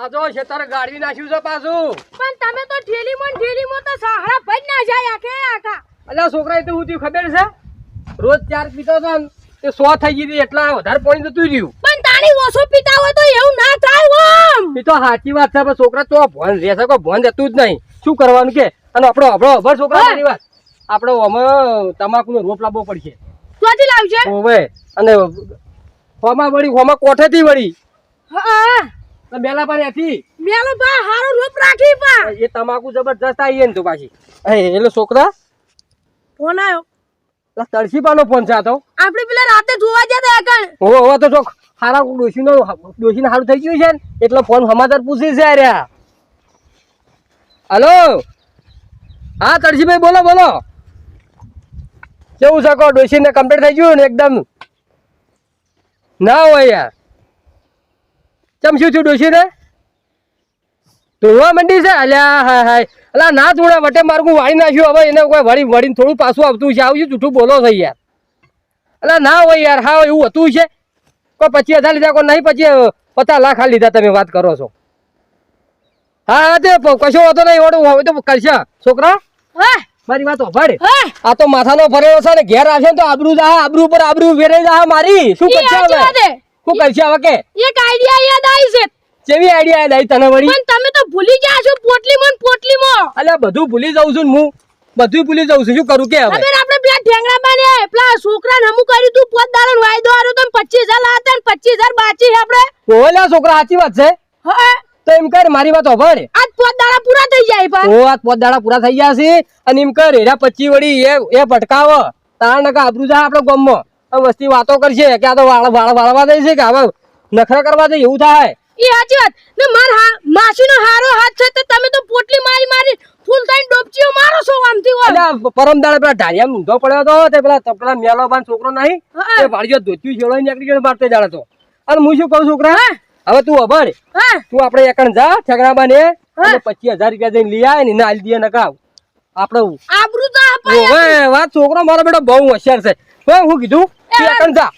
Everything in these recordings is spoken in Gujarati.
આ જો ખેતર ગાડી નાખ્યું છે પાછું. પણ તમે તો ઠેલીમાં તો સહારા ભજ ના જાય આખે આખા. અલ્યા છોકરા એ તો હું ખબર છે રોજ 4 પીતો હતો ને તે 100 થઈ ગઈ એટલા વધારે પાણી જતું રહ્યું. પણ તાણી ઓછો પીતા હોય તો એવું ના થાય ઓમ. એ તો સાચી વાત છે પણ છોકરા તો ભણ રહેશે કોઈ ભણ જતું જ નહીં. શું કરવાનું કે અને આપણો છોકરા મારી વાત આપણે આમાં તમાકુનો રોપ લાવવો પડશે. ક્યાંથી લાવશે? ઓવે અને હોમાં કોઠેથી વળી હા મેલા પર હતી મેલો બા હારો રોપ રાખી પા. એ તમાકુ જબરદસ્ત આવી ને તો પાછી એટલે છોકરા ફોન આવ્યો. તળસીપાનો ફોન છે આ તો. આપણે પેલા રાતે જોવા જતા એકણ. હવે તો જો હારા ડોશીને હારું થઈ ગયું છે ને એટલે ફોન સમાચાર પૂછી છે રહ્યા. હલો હા તળસીભાઈ બોલો કેવું છે કહો? ડોશીને કમ્પ્લીટ થઈ ગયું ને એકદમ? ના હોય યાર ચમ શું થયું ડોશીને? ધોવા મંડી છે? અલ્યા હા અલા ના ધોળા વટે મારું વાળી નાખ્યું. હવે એને કોઈ વળીને થોડું પાછું આવતું છે. આવું જૂઠું બોલો છે યાર. અલા ના હોય યાર. હા એવું હતું છે કોઈ 25,000 લીધા કોઈ નહીં 50 લાખ લીધા તમે વાત કરો છો? હા તે કશો વાતો નહીં ઓડું હવે તો કરશે છોકરા. મારી વાત સાંભળ આ તો માથાનો ફરેલો છે ને ઘેર આવશે ને તો આબરૂ પર આબરૂ વેરાઈ જા મારી. શું કરશે હવે? શું કરશે હવે કે? એક આઈડિયા યાદ આવી છે. કેવી આઈડિયા યાદ આવી તને વળી? પણ તમે તો ભૂલી ગયા છો પોટલીમાં. અલ્યા બધું ભૂલી જાઉં છું હું. બધું ભૂલી જાઉં છું. શું કરું કે હવે? ખબર આપણે પેલા ઠેંગડા બાને પેલા છોકરાને હમું કર્યું તું 5 દાડાનો વાયદો આરો તો 25,000 લાતા ને 25,000 બાકી છે આપણે. ઓલા છોકરા સાચી વાત છે. હા તો એમ કર મારી વાત સાંભળ. આજ 5 દાડા પૂરા થઈ જાય પા. આજ 5 દાડા પૂરા થઈ ગયા છે અને એમ કર એરા 25 વળી એ ભટકાવ તાર નકા આબરૂ જાય આપણે ગામમાં વસ્તી વાતો કરશે કે આ તો વાળવા દે છે કે હવે નખરા કરવા દે એવું થાય. એ સાચી વાત ને માસીનો હારો હાથ છે તો તમે તો પોટલી મારી ફૂલ થઈને ડોબચીઓ મારો છો આમથી હોય. અલ્યા પરમ દાડે પેલા ઢારિયા ઊંધો પડ્યો તો તે પેલા મેલો બાન છોકરો નહીં એ ભાળીયો ધોત્યું છેડો નીકળી ગયો મારતે જાડે તો. અને હું શું કહું છોકરા હવે તું અભર તું આપણે એકણ જા ઠેકડા બાને અને 25,000 રૂપિયા દઈને લઈ આય ને આલી દે નકા આપણે આબરૂ તો અપાય. ઓવે વાત છોકરો મારો બેટો બહુ હોશિયાર છે. હું કીધું તું એકણ જા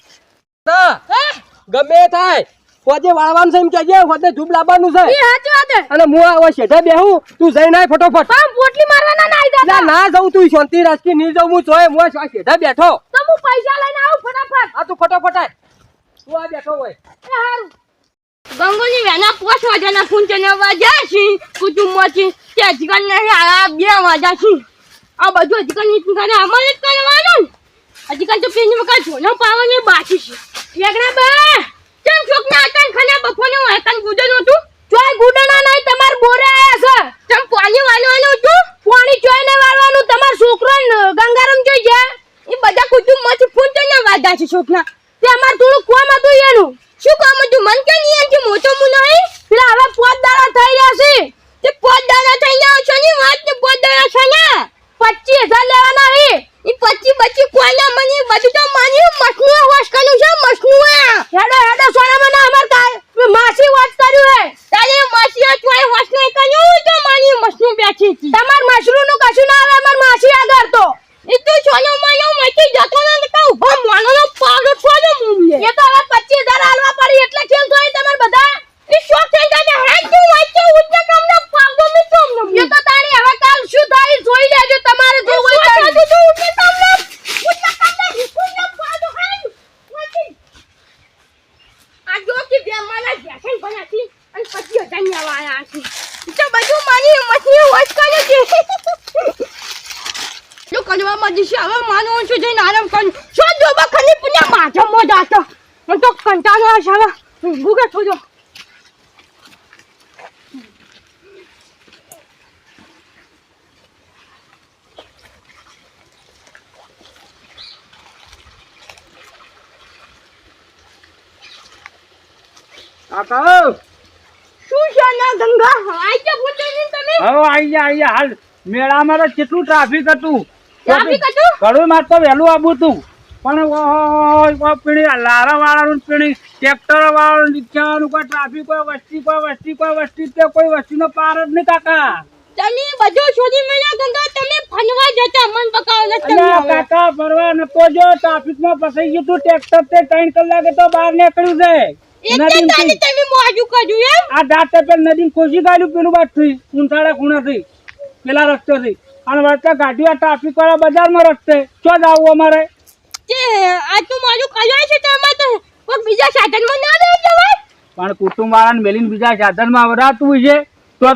ગમે થાય પોજે વાળવાનું છે એમ કહેજે હોદે ધૂપ લાવવાનું છે. એ સાચી વાત છે. અને હું આ શેઠે બેહું તું જઈને આય ફટોફટ. પણ પોટલી મારવાના ના આવી જતા. ના જાઉં તું શાંતિ રાખી નહીં જાઉં હું જોય હું શેઠે બેઠો. તો હું પૈસા લઈને આવું ફટાફટ. આ તું ફટોફટ આય તું આ બેઠો હોય. એ હારું ગંગોની વેના 5 વાગ્યાના ફોન ચલાવવા જાય છે કુટુંબમાંથી તે અજગર નહીં આ 2 વાગ્યા છે. આ બધું અજગર ની કરે અમારે જ કરવાનું. અજગર તો પેલી વખત ઝોનો પાવાની બાકી છે. ઠેકડા બા કેમ છોકના આતન ખાના બફોને આતન ગુડન હતું. ચોય ગુડના નહીં તમાર બોરે આયા છે. તમ પાણી વાળવાનું હતું. પાણી ચોય ને વાળવાનું તમાર છોકરો ગંગારામ જોઈ જાય. એ બધા કુટુંબમાંથી ફોન ચલાવવા જાય છે છોકના. તે અમાર થોડું કોમ હતું એનું. શું કામ હતું મન કે નહીં એમ કે મોટો મુ નહીં પેલા હવે 5 દાડા થઈ રહ્યા છે. તે 5 દાડા થઈ ગયા છે ની વાત ને 5 દાડા છે ને 25,000 લેવાના હે. ઈ 25 કોઈના મને બધું તો માની મસનું હોશ કનું છે મસનું હેડો સોના મને અમાર તા માસી વાત કર્યું હે. તારે માસી ચોય હોશ નહીં કર્યું તો માની મસનું બેઠી હતી. તમાર મસનું નું કશું ના આવે અમાર માસી આગળ તો એ તો સોનો માનો મચી જતો ને કહું હો મોનો પાવડો છોડો મુમને. એ તો હવે 25,000 આલવા પડી એટલે ખેલ જોઈ તમાર બધા એ શોખ થઈ જાય હાંજો વાંચો ઉજ્જે કમને પાવડો મે તોમને. એ તો તારી હવે કાલ શું થાય જોઈ લેજો તમારે જો હોય તો ઉજ્જે તમને ઉજ્જે કમને પાવડો હાંજ વાંચી આ જો કે બે માલા જેસન બનાતી અને 25,000 ની આયા છે. તો બધું મારી મસી વોશ કરે છે. જો કડવામાં દિશે હવે માનો છું જઈને આરામ કરું. શું જો બખની પુણ્ય માથામાં જાતો મને તો કંટાળો આવે છે. હવે ભૂખે થોજો કાકા શું છે ના ગંગા આઈ કે ભૂતે નહીં તમે. હવે આઈ જા હાલ મેળામાં તો કેટલું ટ્રાફિક હતું. ટ્રાફિક હતું ઘણું માર તો વહેલું આવું હતું પણ પીણી લારા વાળાનું પીણી ટ્રેક્ટર વાળાનું રિક્ષાનું કોઈ ટ્રાફિક કોઈ વસ્તી તે કોઈ વસ્તીનો પાર જ નહીં કાકા. તમે બધું છોડી મેલા ગંગા તમે ફનવા જતા મન બકાવ અલ્યા કાકા ફરવા નતો જો ટ્રાફિકમાં ફસાઈ ગયું તું. ટ્રેક્ટર તે 3 કલાકે તો બહાર નીકળ્યું છે. એટલે તારી તમે મોજું કર્યું એમ આ દાંતે પેલ નદી ખોસી કાઢ્યું પેલું બાદ થઈ ઊંચાડા ખૂણાથી પેલા રસ્તેથી અને વચ્ચે ગાડીઓ ટ્રાફિક વાળા બજારમાં રસ્તે ચો જવું અમારે તે આ તો મારું કલ્યાણ છે તેમાં તો કોઈ બીજા સાધનમાં ના લઈ જવાય પણ કુટુંબ વાળાને મેલીને બીજા સાધનમાં વરાતું છે તો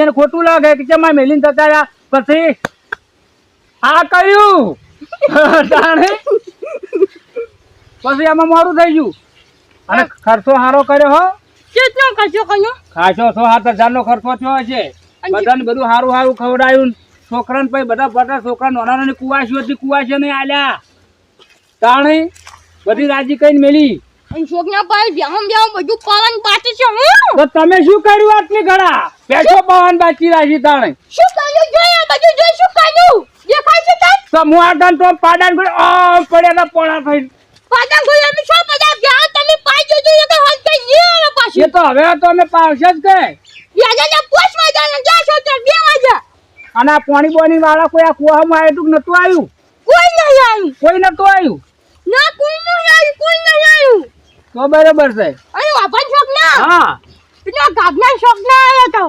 એને ખોટું લાગે કે કેમ આ મેલીને જતા રહ્યા પછી આ કર્યું તાણે પછી આમાં મોડું થઈ ગયું અને ખર્ચો સારો કર્યો હો કેટલો ખર્ચો કર્યો ખાસો 6-7 હજારનો ખર્ચો થયો છે બધાને બધું સારું સારું ખવડાયું છોકરાને પછી બધા છોકરા નાના નાની કુવાસીઓ હતી કુવાસીઓ નહીં આલ્યા તાણે બધી રાજી કઈને મેલી અને છોકરા પાસે બેહમ બધું પાલન પાછું છે હું તો તમે શું કર્યું આટલી ઘડા પેટો પવન બાકી રાખી તાણે શું કર્યું જોઈએ બધું જોઈ શું કર્યું દેખાય છે તને તો હું આટન તો પાડાન કરી પડ્યા પોણા થઈ પાડા ગોળ અમે શું પડા ગયા તમે પાઈ જોજો કે હલ કે યે પાછી એ તો હવે તો અમે પાવશે જ કે યાદને પોછવા જાને જાશો તો 2 વાગ્યા અને આ પાણી બોની વાળા કોઈ આ કુવામાં આવ્યું નતું આવ્યું કોઈ નહીં આવ્યું કોઈ નતું આવ્યું ના કોઈ નહીં આવ્યું તો બરાબર છે અરે વાપન શોક ના હા પેલો ગાબના શોક ના આવ્યો તો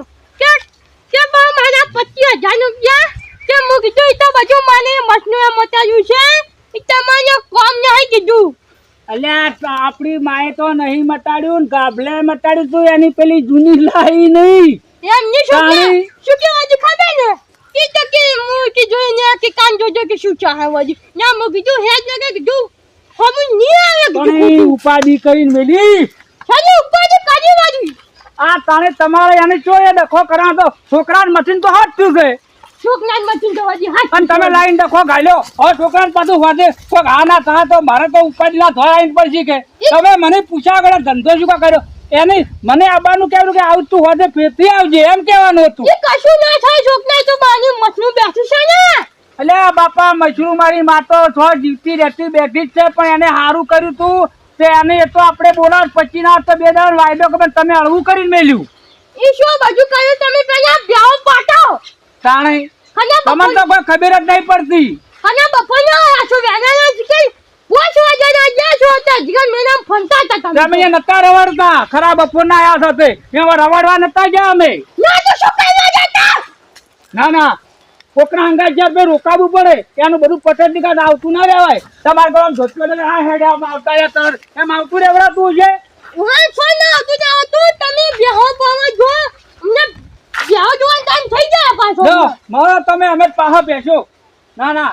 કે બા મારા 25000 રૂપિયા કે મુ કીધું તો બધું માને મસનું એમ મતાયું છે એ તમારે કોમ નહીં કીધું અલ્યા આપણી માએ તો નહીં મટાડ્યું ને ગાભલે મટાડ્યું તું એની પેલી જૂની લાઈ નહીં એમની શું કેવા ખબર ને કે મુ કીધું ને કે કાન જોજો કે શું ચાહે વજી ના મુ કીધું હે જ કે કીધું હમુ ની આવે પણ ઉપાધિ કરીને મેલી ખાલી ઉપાધિ કરી વાળી આ તાણે તમારે એને ચોય ડખો કરા તો છોકરાને મથીન તો હાથ થયું છે છોકરાને મચીન તો વજી હાથ અને તમે લાઈન ડખો ગાલ્યો હવે છોકરાને પાછું વાદે કોક આ ના થા તો મારે તો ઉપાધિ ના થવા આવીને પડશે કે તમે મને પૂછ્યા આગળ ધંધો શું કા કર્યો એને મને આબાનું કહેવું કે આવતું વાદે ફેરથી આવજે એમ કહેવાનું હતું એ કશું ના થાય છોકરા તો બાની મસનું બેઠું છે ને અલ્યા બાપા મશરૂ મારી માતો છો જીવતી રહેતી બેઠી જ છે પણ એને સારું કર્યું તું તે એને એ તો આપણે બોલાવ પછી ના તો 2 દાડા વાયદો કે તમે હળવું કરીને મેલ્યું ઈ શું બધું કર્યું તમે પેલા બ્યાવ પાટો તાણે તમને તો કોઈ ખબર જ નહીં પડતી અને બપોરનો આ છો વેનાનો કે પોચ વાગ્યાના જ્યાં છો તો જીગર મેનામ ફંતા હતા તમે એ નતા રવાડતા ખરા બપોરના આયા સાથે એમાં રવાડવા નતા ગયા અમે ના તો શું કરવા જતા ના કોકના અંગાત જ્યાં બે રોકાવું પડે એનું બધું પટેલ નિકાલ આવતું ના રહેવાય તમારે ગળામાં ધોતી આ હેડે આવતા રહ્યા એમ આવતું રહેવડાતું છે ઓય ફોન ના હતું તમે બેહો પાવા જો અમને બેહો જોવાનું ટાઈમ થઈ જાય પાછો મારો તમે અમે પાહા બેસો ના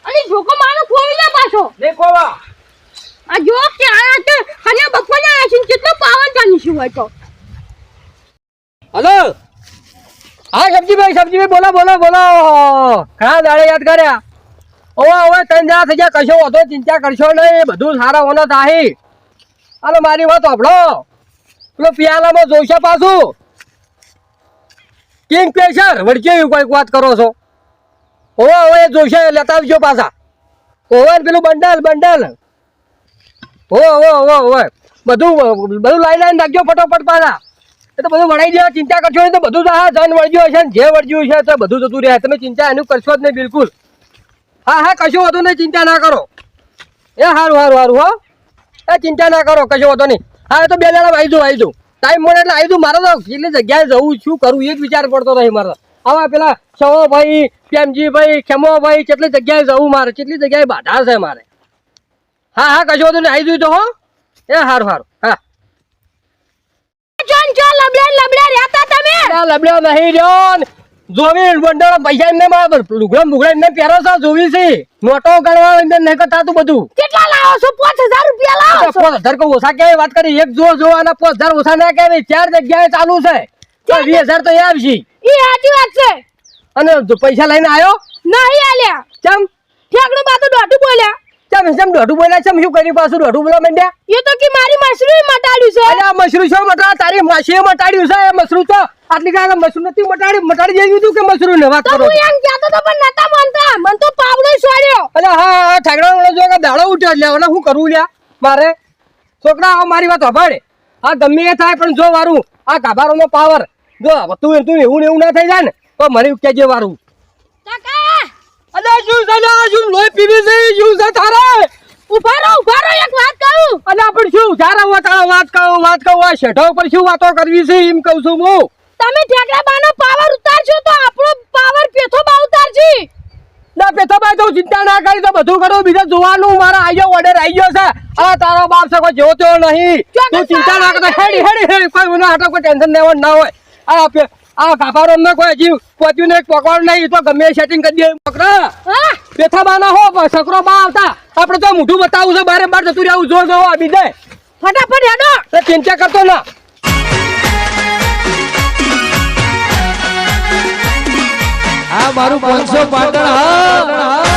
અને જોકો મારો ફોડી લે પાછો દેખો વા આ જો કે આયા તે અને બપોરના આશીન કેટલો પાવન જાની શું હોય તો હલો હા સબ્જીભાઈ બોલો ઘણા દાડે યાદ કર્યા ઓવે 3 દાડા થઈ ગયા કશો વધો ચિંતા કરશો નહીં બધું સારા હોનો થાય હાલો મારી વાત સાંભળો પેલો પિયાલામાં જોશે પાછું કિંગ પ્રેશર વળકે કોઈક વાત કરો છો ઓવે જોશે લેતા આવજો પાછા ઓવે પેલું બંડલ ઓવે બધું લાઈન રાખજો ફટોફટ પાછા એ તો બધું વળાઈ દેવા ચિંતા કરશો નહીં તો બધું તો હા જન વળગ્યું હશે ને જે વળગ્યું છે તો બધું જતું રહે તમે ચિંતા એનું કરશો જ નહીં બિલકુલ હા કશું વધુ નહીં ચિંતા ના કરો એ સારું હો એ ચિંતા ના કરો કશું વધુ નહીં હા એ તો 2 દાડા આવી જાઉં ટાઈમ મળે એટલે આવી જાઉં મારે તો કેટલી જગ્યાએ જવું શું કરું એ જ વિચાર પડતો નહીં મારે હવે પેલા સવોભાઈ પ્રેમજીભાઈ ખેમોભાઈ કેટલી જગ્યાએ જવું મારે કેટલી જગ્યાએ બાધા છે મારે હા કશું વધુ નહીં આવી જાઉં તો હો એ સારું હા જોન જો લબડા રહેતા તમે લબડ્યો નહીં જોન જોવી બંડળ પૈસા એમને લુગડા એમને પહેરો છો જોવી છે નોટો ગણવા એમને નહીં કરતા તું બધું કેટલા લાવો છો 5000 રૂપિયા લાવો છો 5000 કો ઓછા કેવી વાત કરી એક જો આના 5000 ઓછા ના કેવી 4 જગ્યાએ ચાલુ છે 20000 તો એ આવશે ઈ સાચી વાત છે અને પૈસા લઈને આવ્યો નહીં આલ્યા ચમ ઠેકડો બાતો દોઢું બોલ્યા ચમ દોઢું બોલ્યા ચમ શું કર્યું પાછું દોઢું બોલવા માંડ્યા એ તો કે મારી મશરૂમ મટાડ્યું છે અરે આ મશરૂમ શું મટા તારી માસીએ મટાડ્યું છે એ મશરૂમ તો આટલી કાંઈ મશરૂમ નથી મટાડી દેવી તું કે મશરૂમ ને વાત તો કરો હું એમ કહેતો તો પણ નતા માનતા મન તો પાવડો છોડ્યો અરે હા ઠાકડા વાળો જો કે દાડો ઉઠ્યો એટલે હવે શું કરવું લ્યા મારે છોકરા મારી વાત સાંભળે આ ગમે એ થાય પણ જો વારું આ ગાભારોનો પાવર જો તું એવું ના થઈ જાય ને તો મને કેજે વારું કાકા અરે શું છે ને શું લોહી પીવી છે શું છે તારે ઉભા રહો એક વાત કહું. અલ્યા પણ શું જારા વાત કહું આ શેઠો ઉપર શું વાતો કરવી છે એમ કહું છું હું. તમે ઠેકડાબાનો પાવર ઉતારશો તો આપણો પાવર પેથો બા ઉતારશે. ના પેથાભાઈ તો ચિંતા ના કરી તો બધું કરું બીજે જોવાનું મારા ઓર્ડર આવી ગયો છે. આ તારો બાપ છે કોઈ જેવો તેવો નહીં. તું ચિંતા ના કરતો હેડી કોઈ મને આટલો કોઈ ટેન્શન લેવાનું ના હોય. આ કાપારો અમને કોઈ હજી પહોંચ્યું ને પકવાનું નહીં એ તો ગમે સેટિંગ કરી દે પકડા. હા પેથાબાના હો છકરો બા આવતા આપણે તો મોઢું બતાવું છે બારે બાર જતું રહેવું જો આપી દે ફટાફટ હેડો. તો ચિંતા કરતો ના. આ મારું 500 પાટણ હા